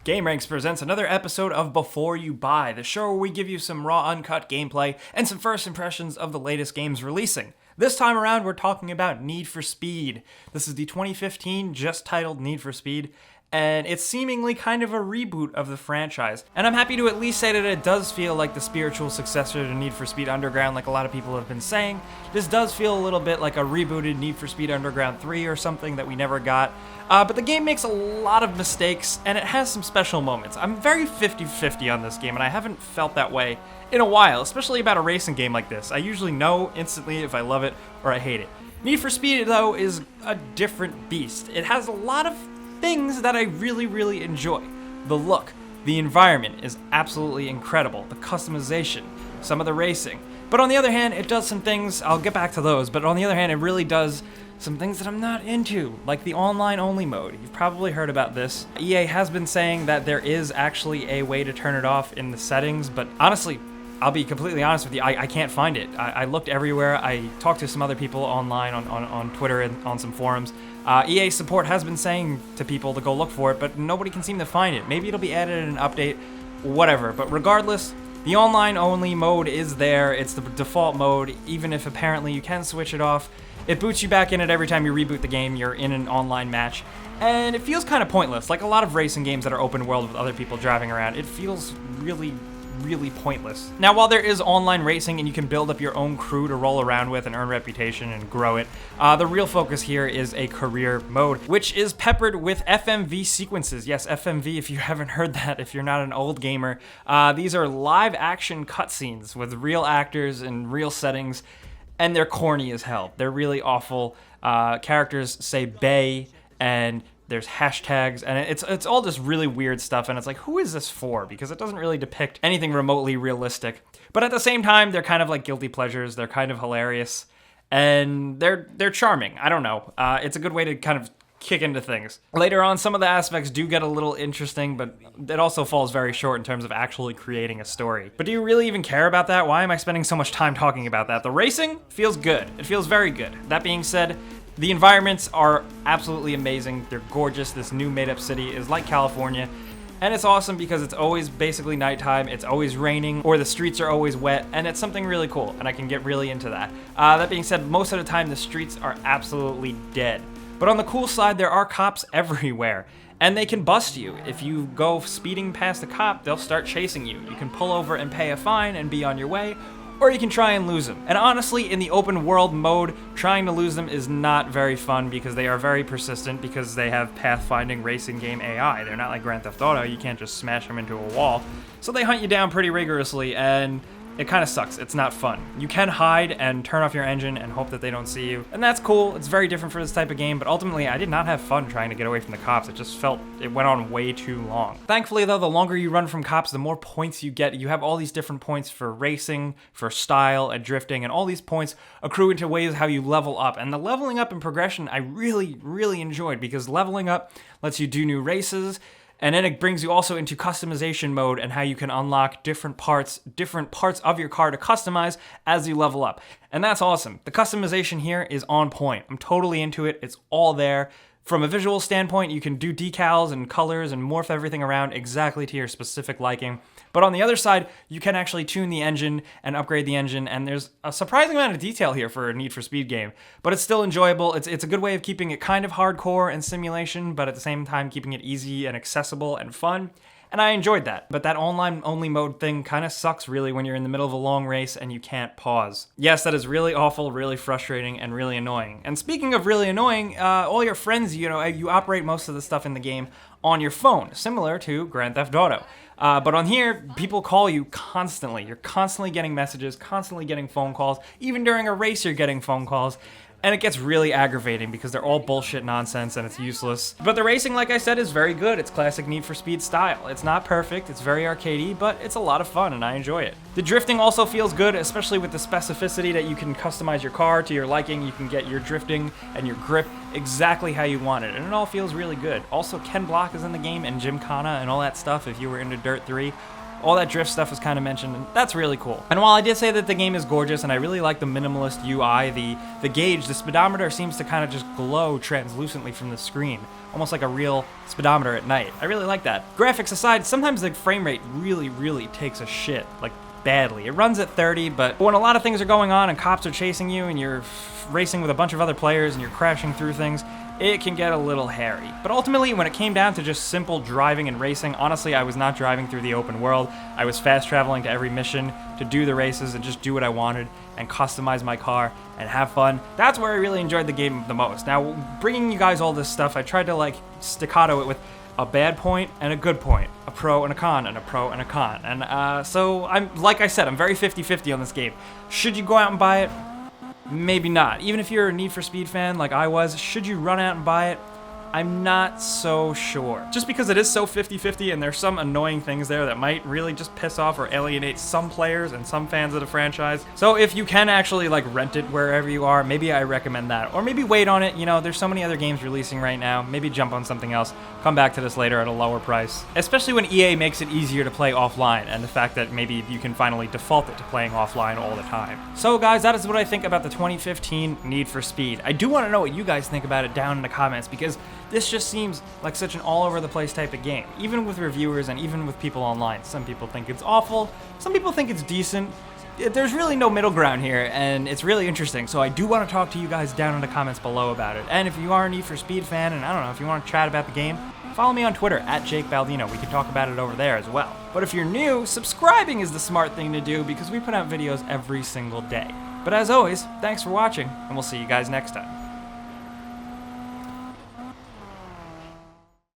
gameranx presents another episode of Before You Buy, the show where we give you some raw, uncut gameplay and some first impressions of the latest games releasing. This time around, we're talking about Need for Speed. This is the 2015 just titled Need for Speed, and it's seemingly kind of a reboot of the franchise. And I'm happy to at least say that it does feel like the spiritual successor to Need for Speed Underground, like a lot of people have been saying. This does feel a little bit like a rebooted Need for Speed Underground 3 or something that we never got. But the game makes a lot of mistakes, and it has some special moments. I'm very 50-50 on this game, and I haven't felt that way in a while, especially about a racing game like this. I usually know instantly if I love it or I hate it. Need for Speed, though, is a different beast. It has a lot of things that I really enjoy. The look, the environment is absolutely incredible, the customization, some of the racing. But on the other hand, it does some things, I'll get back to those, but on the other hand, it really does some things that I'm not into, like the online-only mode. You've probably heard about this. EA has been saying that there is actually a way to turn it off in the settings, but honestly, I'll be completely honest with you, I can't find it. I looked everywhere. I talked to some other people online on Twitter and on some forums. EA support has been saying to people to go look for it, but nobody can seem to find it. Maybe it'll be added in an update, whatever. But regardless, the online-only mode is there. It's the default mode, even if apparently you can switch it off. It boots you back in it every time you reboot the game. You're in an online match. And it feels kind of pointless. Like a lot of racing games that are open world with other people driving around, it feels really pointless. Now, while there is online racing and you can build up your own crew to roll around with and earn reputation and grow it, the real focus here is a career mode, which is peppered with FMV sequences. Yes, FMV, if you haven't heard that, if you're not an old gamer. These are live action cutscenes with real actors in real settings, and they're corny as hell. They're really awful. Characters say "bae" and there's hashtags, and it's all just really weird stuff, and it's like, who is this for? Because it doesn't really depict anything remotely realistic. But at the same time, they're kind of like guilty pleasures. They're kind of hilarious, and they're charming. I don't know. It's a good way to kind of kick into things. Later on, some of the aspects do get a little interesting, but it also falls very short in terms of actually creating a story. But do you really even care about that? Why am I spending so much time talking about that? The racing feels good. It feels very good. That being said, the environments are absolutely amazing. They're gorgeous. This new made-up city is like California, and it's awesome because it's always basically nighttime, it's always raining, or the streets are always wet, and it's something really cool, and I can get really into that. That being said, most of the time the streets are absolutely dead. But on the cool side, there are cops everywhere, and they can bust you. If you go speeding past a cop, they'll start chasing you. You can pull over and pay a fine and be on your way, or you can try and lose them. And honestly, in the open world mode, trying to lose them is not very fun because they are very persistent because they have pathfinding racing game AI. They're not like Grand Theft Auto, you can't just smash them into a wall. So they hunt you down pretty rigorously, and it kind of sucks. It's not fun. You can hide and turn off your engine and hope that they don't see you, and that's cool. It's very different for this type of game, but ultimately I did not have fun trying to get away from the cops. It just felt it went on way too long. Thankfully though, the longer you run from cops, the more points you get. You have all these different points for racing, for style, and drifting, and all these points accrue into ways how you level up. And the leveling up and progression I really enjoyed, because leveling up lets you do new races, and then it brings you also into customization mode and how you can unlock different parts of your car to customize as you level up. And that's awesome. The customization here is on point. I'm totally into it. It's all there. From a visual standpoint, you can do decals and colors and morph everything around exactly to your specific liking. But on the other side, you can actually tune the engine and upgrade the engine, and there's a surprising amount of detail here for a Need for Speed game. But it's still enjoyable. It's a good way of keeping it kind of hardcore and simulation, but at the same time keeping it easy and accessible and fun. And I enjoyed that. But that online-only mode thing kind of sucks really when you're in the middle of a long race and you can't pause. Yes, that is really awful, really frustrating, and really annoying. And speaking of really annoying, all your friends, you operate most of the stuff in the game on your phone, similar to Grand Theft Auto. But on here, people call you constantly. You're constantly getting messages, constantly getting phone calls. Even during a race, you're getting phone calls. And it gets really aggravating because they're all bullshit nonsense and it's useless. But the racing, like I said, is very good. It's classic Need for Speed style. It's not perfect, it's very arcadey, but it's a lot of fun and I enjoy it. The drifting also feels good, especially with the specificity that you can customize your car to your liking. You can get your drifting and your grip exactly how you want it, and it all feels really good. Also, Ken Block is in the game and Gymkhana and all that stuff if you were into Dirt 3. All that drift stuff was kind of mentioned, and that's really cool. And while I did say that the game is gorgeous and I really like the minimalist UI, the gauge, the speedometer seems to kind of just glow translucently from the screen, almost like a real speedometer at night. I really like that. Graphics aside, sometimes the frame rate really takes a shit, like badly. It runs at 30, but when a lot of things are going on and cops are chasing you and you're racing with a bunch of other players and you're crashing through things, it can get a little hairy. But ultimately, when it came down to just simple driving and racing, honestly, I was not driving through the open world. I was fast traveling to every mission to do the races and just do what I wanted and customize my car and have fun. That's where I really enjoyed the game the most. Now, bringing you guys all this stuff, I tried to like staccato it with a bad point and a good point, a pro and a con, and a pro and a con. And so like I said, I'm very 50-50 on this game. Should you go out and buy it? Maybe not. Even if you're a Need for Speed fan like I was, should you run out and buy it? I'm not so sure. Just because it is so 50-50 and there's some annoying things there that might really just piss off or alienate some players and some fans of the franchise. So if you can actually like rent it wherever you are, maybe I recommend that. Or maybe wait on it, you know, there's so many other games releasing right now. Maybe jump on something else, come back to this later at a lower price. Especially when EA makes it easier to play offline and the fact that maybe you can finally default it to playing offline all the time. So guys, that is what I think about the 2015 Need for Speed. I do want to know what you guys think about it down in the comments, because this just seems like such an all-over-the-place type of game, even with reviewers and even with people online. Some people think it's awful, some people think it's decent. There's really no middle ground here, and it's really interesting, so I do want to talk to you guys down in the comments below about it. And if you are a Need for Speed fan, and I don't know, if you want to chat about the game, follow me on Twitter, @JakeBaldino. We can talk about it over there as well. But if you're new, subscribing is the smart thing to do, because we put out videos every single day. But as always, thanks for watching, and we'll see you guys next time.